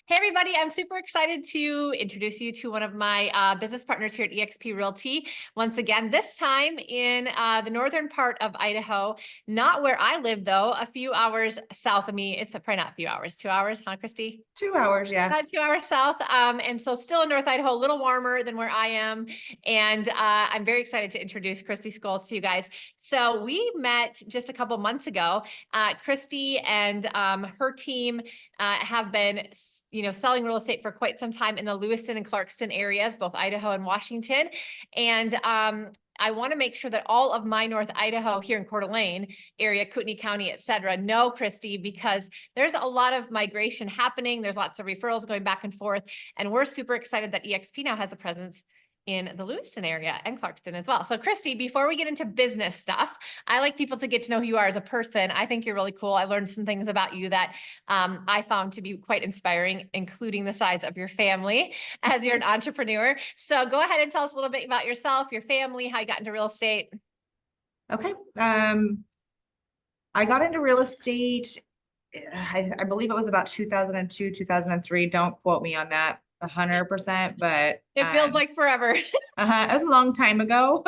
Hey, everybody. I'm super excited to introduce you to one of my business partners here at eXp Realty. Once again, this time in the northern part of Idaho, not where I live, though, a few hours south of me. It's probably not a few hours, 2 hours, huh, Christy? 2 hours, yeah. 2 hours south. And so still in North Idaho, a little warmer than where I am. And I'm very excited to introduce Christie Scoles to you guys. So we met just a couple months ago. Christy and her team have been, selling real estate for quite some time in the Lewiston and Clarkston areas, both Idaho and Washington. And I want to make sure that all of my North Idaho here in Coeur d'Alene area, Kootenai County, et cetera, know Christy, because there's a lot of migration happening. There's lots of referrals going back and forth. And we're super excited that eXp now has a presence in the Lewiston area and Clarkston as well. So Christy, before we get into business stuff, I like people to get to know who you are as a person. I think you're really cool. I learned some things about you that I found to be quite inspiring, including the sides of your family as you're an entrepreneur. So go ahead and tell us a little bit about yourself, your family, how you got into real estate. Okay. I got into real estate, I believe it was about 2002, 2003. Don't quote me on that 100%, but It feels like forever. it was a long time ago.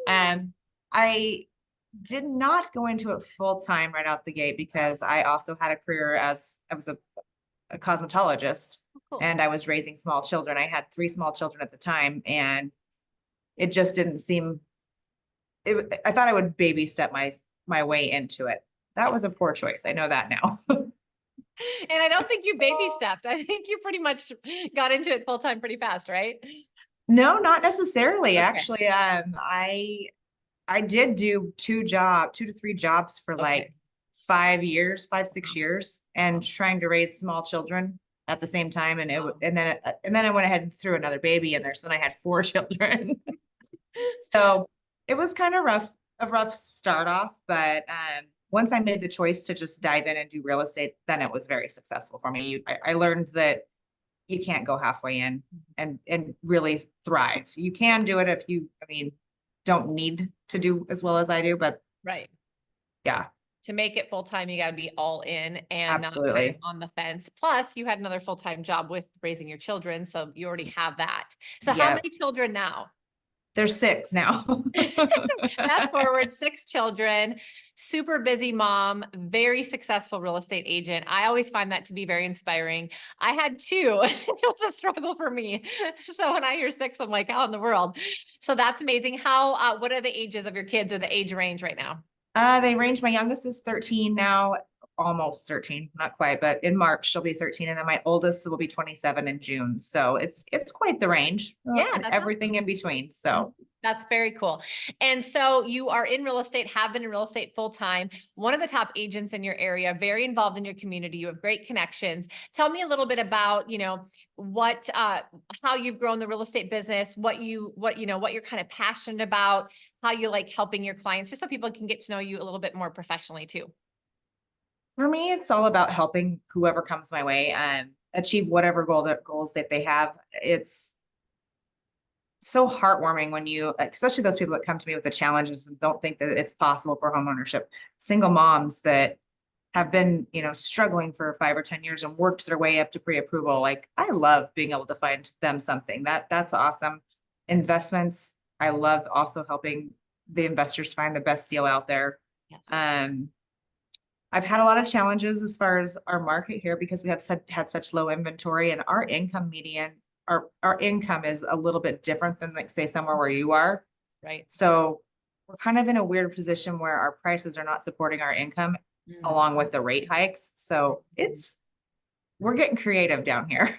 I did not go into it full time right out the gate because I also had a career as I was a cosmetologist. Cool. And I was raising small children. I had 3 small children at the time, and it just didn't seem I thought I would baby step my way into it. That was a poor choice. I know that now. And I don't think you baby stepped. I think you pretty much got into it full time pretty fast, right? No, not necessarily. Okay. Actually, I did do 2 to 3 jobs for like 5 years, 5, 6 years, and trying to raise small children at the same time. And and then I went ahead and threw another baby in there. So then I had 4 children. So it was kind of a rough start off, but once I made the choice to just dive in and do real estate, then it was very successful for me. I learned that you can't go halfway in and really thrive. You can do it if you, don't need to do as well as I do, but Right. yeah, To make it full time, you got to be all in and not kind of absolutely. on the fence. Plus, you had another full time job with raising your children, so you already have that. So, how Yeah, many children now? there's 6 now. Fast forward, 6 children, super busy mom, very successful real estate agent. I always find that to be very inspiring. I had 2. It was a struggle for me. So when I hear 6, I'm like, how in the world? So that's amazing. What are the ages of your kids, or the age range right now? They range, my youngest is 13 now, almost 13, not quite, but in March she'll be 13. And then my oldest will be 27 in June. So it's quite the range, Yeah, and that's everything awesome. in between. So That's very cool. And so you are in real estate, have been in real estate full time, one of the top agents in your area, very involved in your community. You have great connections. Tell me a little bit about, what, how you've grown the real estate business, what you're kind of passionate about, how you like helping your clients, just so people can get to know you a little bit more professionally too. for me, it's all about helping whoever comes my way and achieve whatever goals that they have. It's so heartwarming when you, especially those people that come to me with the challenges and don't think that it's possible for homeownership. Single moms that have been, struggling for 5 or 10 years and worked their way up to pre-approval. Like, I love being able to find them something that's awesome. Investments. I love also helping the investors find the best deal out there. Yes. I've had a lot of challenges as far as our market here because we have had such low inventory, and our income median, our income is a little bit different than, like, say, somewhere where you are. Right. So we're kind of in a weird position where our prices are not supporting our income along with the rate hikes. So we're getting creative down here.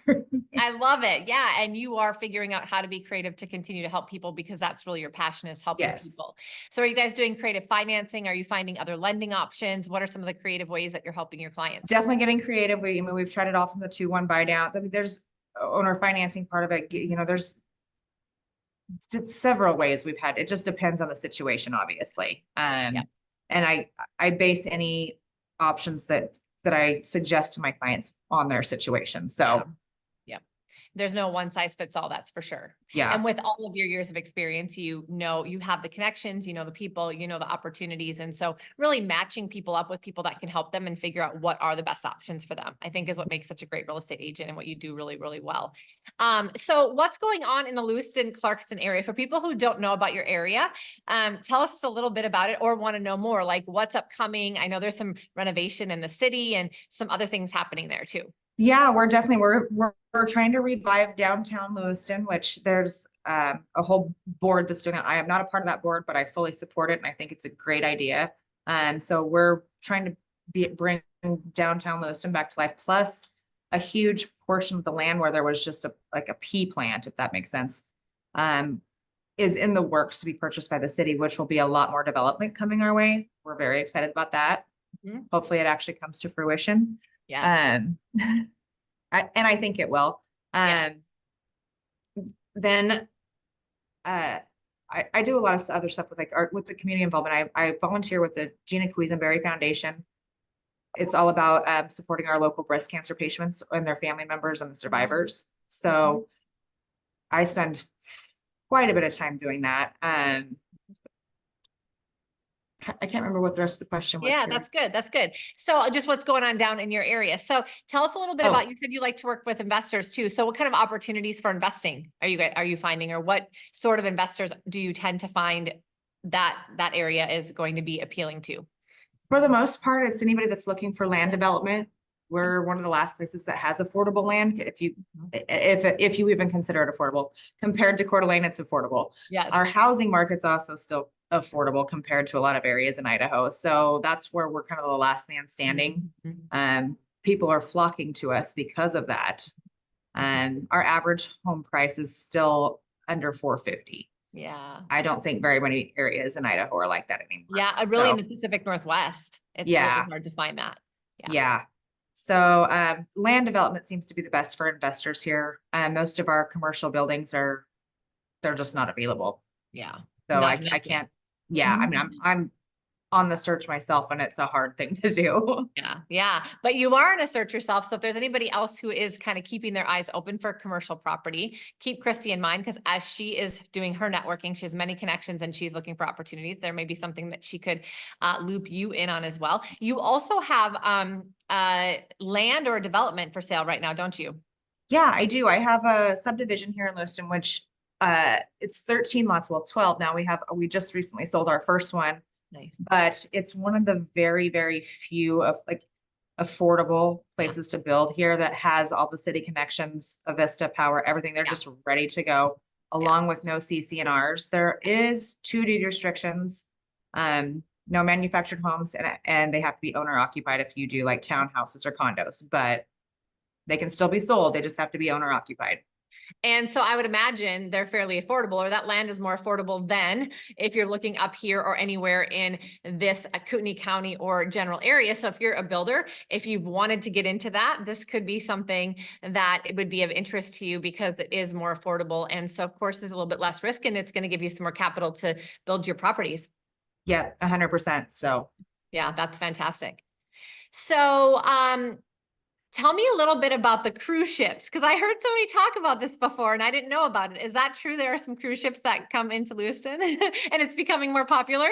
I love it. Yeah. And you are figuring out how to be creative to continue to help people, because that's really your passion, is helping Yes. people. So are you guys doing creative financing? Are you finding other lending options? What are some of the creative ways that you're helping your clients? Definitely getting creative. We've tried it all from the 2-1 buy down. There's owner financing part of it. There's several ways we've had. It just depends on the situation, obviously. Yep. And I base any options that I suggest to my clients on their situation. So yeah. There's no one size fits all, that's for sure. Yeah. And with all of your years of experience, you know, you have the connections, you know, the people, you know, the opportunities. And so really matching people up with people that can help them and figure out what are the best options for them, I think is what makes such a great real estate agent and what you do really, really well. So what's going on in the Lewiston, Clarkston area for people who don't know about your area? Tell us a little bit about it or want to know more, like what's upcoming. I know there's some renovation in the city and some other things happening there too. Yeah, we're definitely, we're trying to revive downtown Lewiston, which there's a whole board that's doing it. I am not a part of that board, but I fully support it and I think it's a great idea. So we're trying to bring downtown Lewiston back to life, plus a huge portion of the land where there was just like a pea plant, if that makes sense, is in the works to be purchased by the city, which will be a lot more development coming our way. We're very excited about that. Mhm. Hopefully it actually comes to fruition. Yes. And I think it will. Yeah. Then I do a lot of other stuff with like art, with the community involvement. I volunteer with the Gina Quisenberry Foundation. It's all about supporting our local breast cancer patients and their family members and the survivors. So I spend quite a bit of time doing that. I can't remember what the rest of the question was. Yeah, here. that's good. That's good. So just what's going on down in your area. So tell us a little bit about, you said you like to work with investors too. So what kind of opportunities for investing are you finding, or what sort of investors do you tend to find that area is going to be appealing to? For the most part, it's anybody that's looking for land development. We're one of the last places that has affordable land. If you even consider it affordable, compared to Coeur d'Alene, it's affordable. Yes. Our housing market's also still affordable compared to a lot of areas in Idaho. So that's where we're kind of the last man standing. People are flocking to us because of that. Our average home price is still under $450. Yeah. I don't think very many areas in Idaho are like that anymore. Yeah, really in the Pacific Northwest, it's really hard to find that. Yeah. So land development seems to be the best for investors here. Most of our commercial buildings they're just not available. Yeah. So I can't. Yeah, I mean, I'm on the search myself, and it's a hard thing to do. Yeah. Yeah. But you are in a search yourself. So if there's anybody else who is kind of keeping their eyes open for commercial property, keep Christie in mind, because as she is doing her networking, she has many connections and she's looking for opportunities. There may be something that she could loop you in on as well. You also have land or development for sale right now, don't you? Yeah, I do. I have a subdivision here in Lewiston, which it's 13 lots. Well, 12 now. We just recently sold our first one. Nice. But it's one of the very, very few of like affordable places to build here that has all the city connections, Avista, power, everything. They're just ready to go, along with no CC&Rs. There is 2 deed restrictions, no manufactured homes, and they have to be owner occupied if you do like townhouses or condos, but they can still be sold. They just have to be owner occupied. And so I would imagine they're fairly affordable, or that land is more affordable than if you're looking up here or anywhere in this Kootenai County or general area. So if you're a builder, if you wanted to get into that, this could be something that it would be of interest to you because it is more affordable. And so of course there's a little bit less risk, and it's going to give you some more capital to build your properties. Yeah, 100%. So yeah, that's fantastic. So, tell me a little bit about the cruise ships, because I heard somebody talk about this before and I didn't know about it. Is that true? There are some cruise ships that come into Lewiston and it's becoming more popular?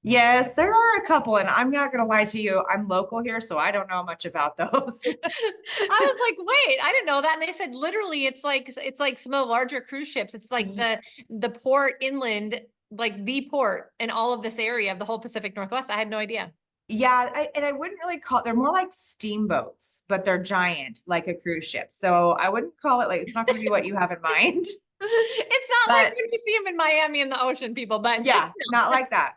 yes, there are a couple, and I'm not going to lie to you. I'm local here, so I don't know much about those. I was like, wait, I didn't know that. And they said, literally, it's like some of the larger cruise ships. It's like the port inland, like the port in all of this area of the whole Pacific Northwest. I had no idea. Yeah, I wouldn't really they're more like steamboats, but they're giant, like a cruise ship. So I wouldn't call it it's not going to be what you have in mind. It's not like when you see them in Miami in the ocean, people, but yeah, not like that.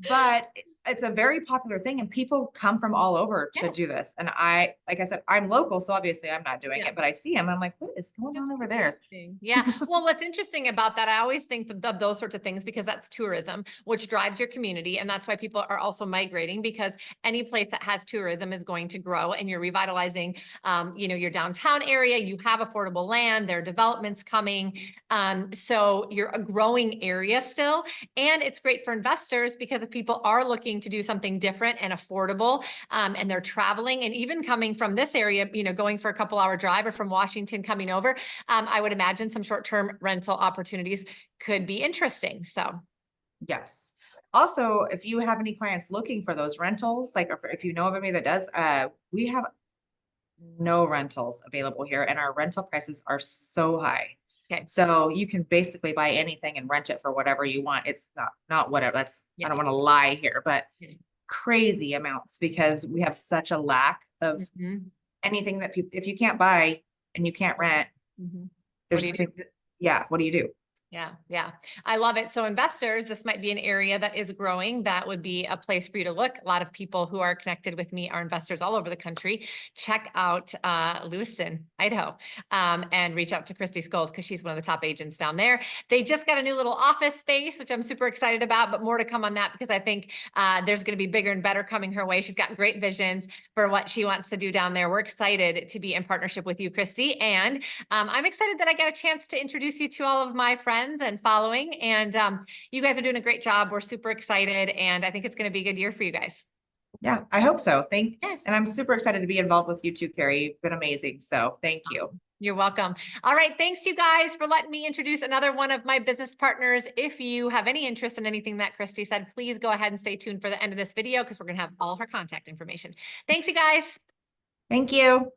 But it's a very popular thing, and people come from all over to do this. And like I said, I'm local, so obviously I'm not doing it, but I see them. I'm like, what is going on over there? Yeah. Well, what's interesting about that, I always think of those sorts of things because that's tourism, which drives your community. And that's why people are also migrating, because any place that has tourism is going to grow, and you're revitalizing, your downtown area. You have affordable land, there are developments coming. So you're a growing area still. And it's great for investors because if people are looking looking to do something different and affordable, and they're traveling, and even coming from this area, you know, going for a couple hour drive, or from Washington coming over, I would imagine some short-term rental opportunities could be interesting. So Yes. Also, if you have any clients looking for those rentals, like if you know of anybody that does, we have no rentals available here, and our rental prices are so high. Okay. So you can basically buy anything and rent it for whatever you want. It's not whatever. That's, I don't want to lie here, but crazy amounts, because we have such a lack of anything that people, if you can't buy and you can't rent, What do you do? Yeah, what do you do? Yeah, yeah. I love it. So investors, this might be an area that is growing. That would be a place for you to look. A lot of people who are connected with me are investors all over the country. Check out Lewiston, Idaho, and reach out to Christie Scoles, because she's one of the top agents down there. They just got a new little office space, which I'm super excited about, but more to come on that, because I think there's going to be bigger and better coming her way. She's got great visions for what she wants to do down there. We're excited to be in partnership with you, Christie. And I'm excited that I got a chance to introduce you to all of my friends and following, and you guys are doing a great job. We're super excited, and I think it's going to be a good year for you guys. Yeah, I hope so. Yes. And I'm super excited to be involved with you too, Cari. You've been amazing. So thank you. You're welcome. All right. Thanks you guys for letting me introduce another one of my business partners. If you have any interest in anything that Christie said, please go ahead and stay tuned for the end of this video, because we're going to have all her contact information. Thanks you guys. Thank you.